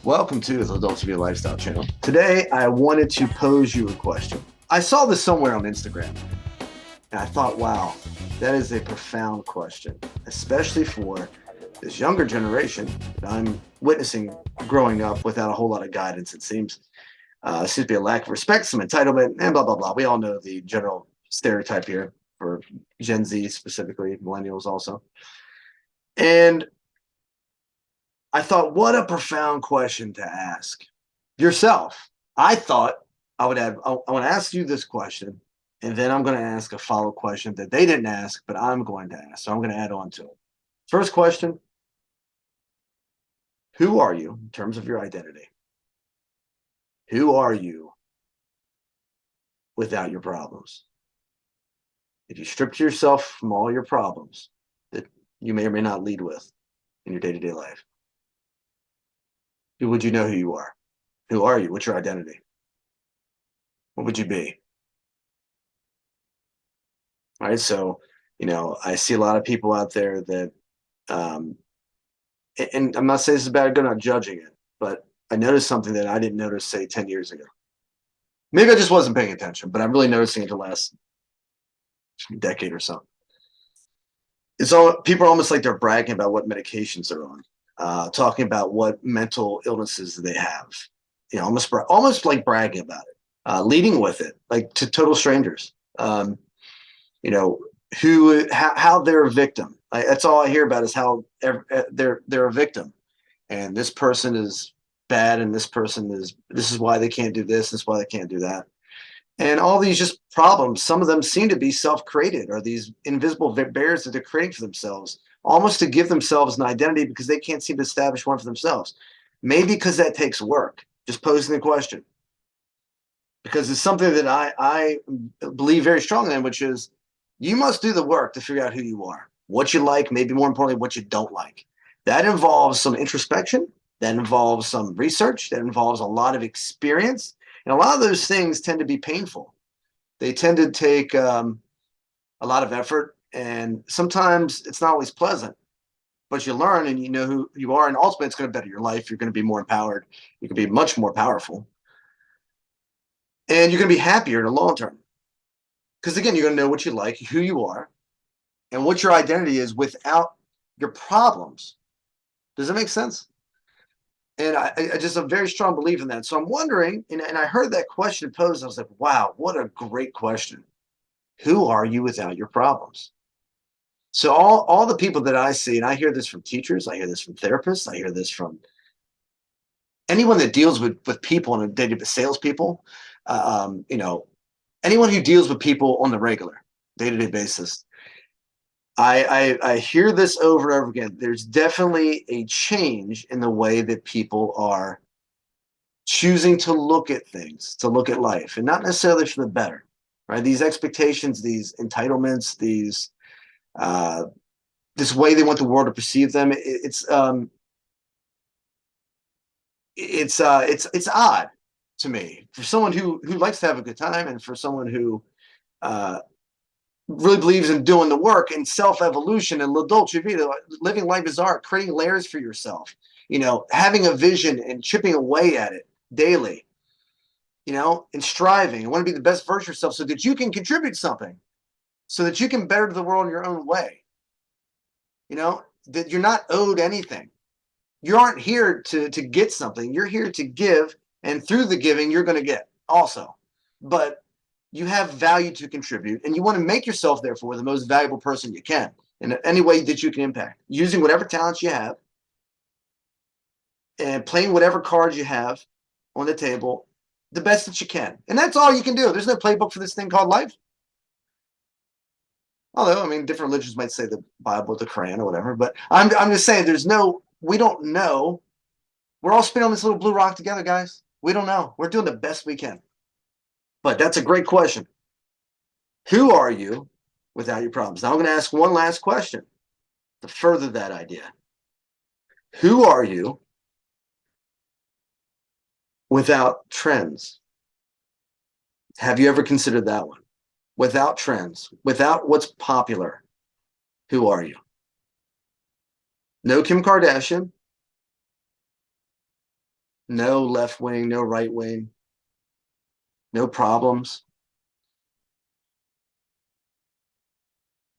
Welcome to the Adults Via Lifestyle channel. Today, I wanted to pose you a question. I saw this somewhere on Instagram, and I thought, wow, that is a profound question, especially for this younger generation that I'm witnessing growing up without a whole lot of guidance, it seems. Seems to be a lack of respect, some entitlement, and blah, blah, blah. We all know the general stereotype here for Gen Z specifically, millennials also. And I thought, what a profound question to ask yourself. I thought I want to ask you this question, and then I'm going to ask a follow question that they didn't ask, but I'm going to ask. So I'm going to add on to it. First question: who are you in terms of your identity? Who are you without your problems? If you stripped yourself from all your problems that you may or may not lead with in your day-to-day life, would you know who you are? Who are you? What's your identity? What would you be? All right. So, I see a lot of people out there that, and I'm not saying this is bad, I'm not judging it, but I noticed something that I didn't notice, say, 10 years ago. Maybe I just wasn't paying attention, but I'm really noticing it the last decade or so. It's all people are almost like they're bragging about what medications they're on, talking about what mental illnesses they have, almost like bragging about it, leading with it, like to total strangers. How they're a victim. That's all I hear about is how they're a victim, and this person is bad, and this is why they can't do this is why they can't do that, and all these just problems. Some of them seem to be self-created, or these invisible barriers that they're creating for themselves, almost to give themselves an identity because they can't seem to establish one for themselves. Maybe because that takes work. Just posing the question, because it's something that I believe very strongly in, which is you must do the work to figure out who you are, what you like, maybe more importantly, what you don't like. That involves some introspection, that involves some research, that involves a lot of experience. And a lot of those things tend to be painful. They tend to take a lot of effort, and sometimes it's not always pleasant, but you learn and you know who you are, and ultimately it's going to better your life. You're going to be more empowered. You can be much more powerful, and you're going to be happier in the long term. Because again, you're going to know what you like, who you are, and what your identity is without your problems. Does that make sense? And I just a very strong belief in that. So I'm wondering, and I heard that question posed, and I was like, wow, what a great question. Who are you without your problems? So all the people that I see, and I hear this from teachers, I hear this from therapists, I hear this from anyone that deals with people on a day-to-day, salespeople, anyone who deals with people on the regular day-to-day basis. I hear this over and over again. There's definitely a change in the way that people are choosing to look at things, to look at life, and not necessarily for the better, right? These expectations, these entitlements, this way they want the world to perceive them. It's odd to me for someone who likes to have a good time, and for someone who really believes in doing the work and self-evolution and la dolce vita, living life as art, creating layers for yourself, having a vision and chipping away at it daily, and striving and want to be the best version of yourself so that you can contribute something, so that you can better the world in your own way. That you're not owed anything. You aren't here to get something. You're here to give, and through the giving, you're going to get also. But you have value to contribute, and you want to make yourself, therefore, the most valuable person you can in any way that you can impact, using whatever talents you have and playing whatever cards you have on the table the best that you can. And that's all you can do. There's no playbook for this thing called life. Although, different religions might say the Bible, the Quran, or whatever, but I'm just saying we don't know. We're all spinning on this little blue rock together, guys. We don't know. We're doing the best we can. But that's a great question. Who are you without your problems? Now I'm going to ask one last question to further that idea. Who are you without trends? Have you ever considered that one? Without trends, without what's popular, who are you? No Kim Kardashian, no left wing, no right wing, no problems.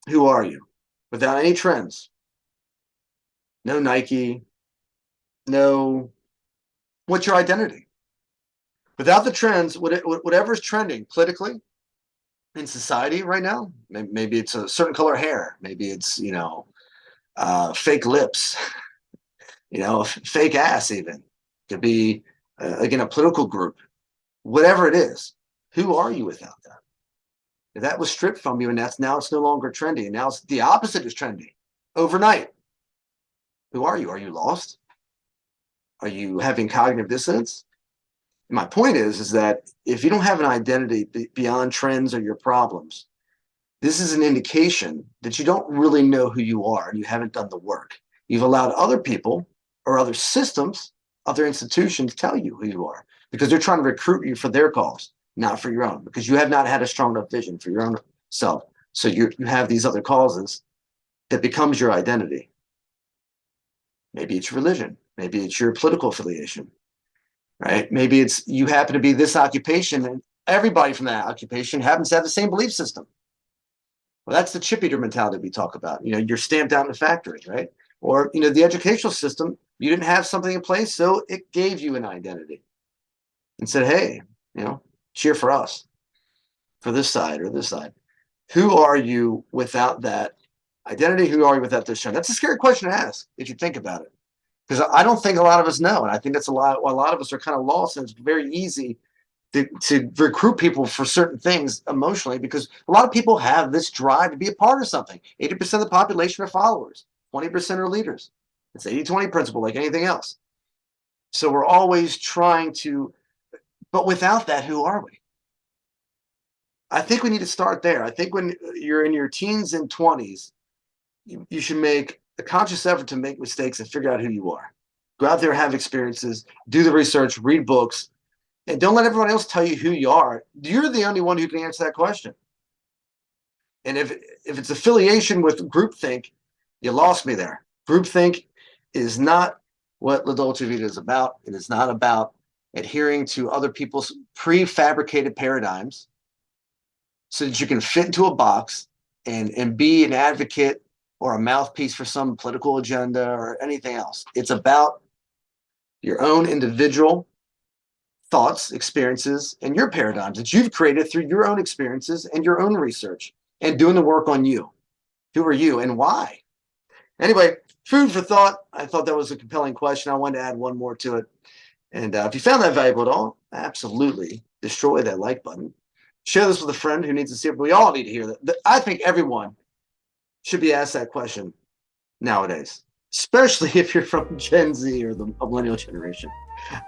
Who are you? Without any trends, no Nike, no, what's your identity? Without the trends, whatever's trending politically in society right now, maybe it's a certain color hair, maybe it's, fake lips, fake ass, even could be, again, a political group, whatever it is. Who are you without that? If that was stripped from you, and now it's no longer trendy, and now it's the opposite is trendy overnight. Who are you? Are you lost? Are you having cognitive dissonance? My point is that if you don't have an identity beyond trends or your problems, this is an indication that you don't really know who you are and you haven't done the work. You've allowed other people or other systems, other institutions tell you who you are because they're trying to recruit you for their cause, not for your own, because you have not had a strong enough vision for your own self. So you have these other causes that becomes your identity. Maybe it's religion. Maybe it's your political affiliation, right? Maybe it's you happen to be this occupation and everybody from that occupation happens to have the same belief system. Well, that's the chip eater mentality we talk about. You're stamped out in a factory, right? Or, the educational system, you didn't have something in place, so it gave you an identity and said, hey, cheer for us, for this side or this side. Who are you without that identity? Who are you without this trend? That's a scary question to ask if you think about it. Because I don't think a lot of us know. And I think that's a lot of us are kind of lost, and it's very easy to recruit people for certain things emotionally, because a lot of people have this drive to be a part of something. 80% of the population are followers, 20% are leaders. It's 80-20 principle, like anything else. So we're always trying to, but without that, who are we? I think we need to start there. I think when you're in your teens and 20s, you should make a conscious effort to make mistakes and figure out who you are. Go out there, have experiences, do the research, read books, and don't let everyone else tell you who you are. You're the only one who can answer that question. And if it's affiliation with groupthink, you lost me there. Groupthink is not what La Dolce Vita is about. It is not about adhering to other people's prefabricated paradigms so that you can fit into a box and be an advocate or a mouthpiece for some political agenda or anything else. It's about your own individual thoughts, experiences, and your paradigms that you've created through your own experiences and your own research and doing the work on you. Who are you and why? Anyway, food for thought. I thought that was a compelling question. I wanted to add one more to it. And if you found that valuable at all, absolutely destroy that like button. Share this with a friend who needs to see it. We all need to hear that. I think everyone should be asked that question nowadays, especially if you're from Gen Z or the millennial generation.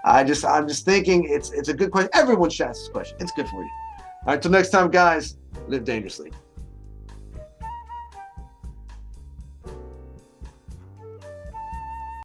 I'm just thinking it's a good question. Everyone should ask this question. It's good for you. All right, till next time, guys, live dangerously.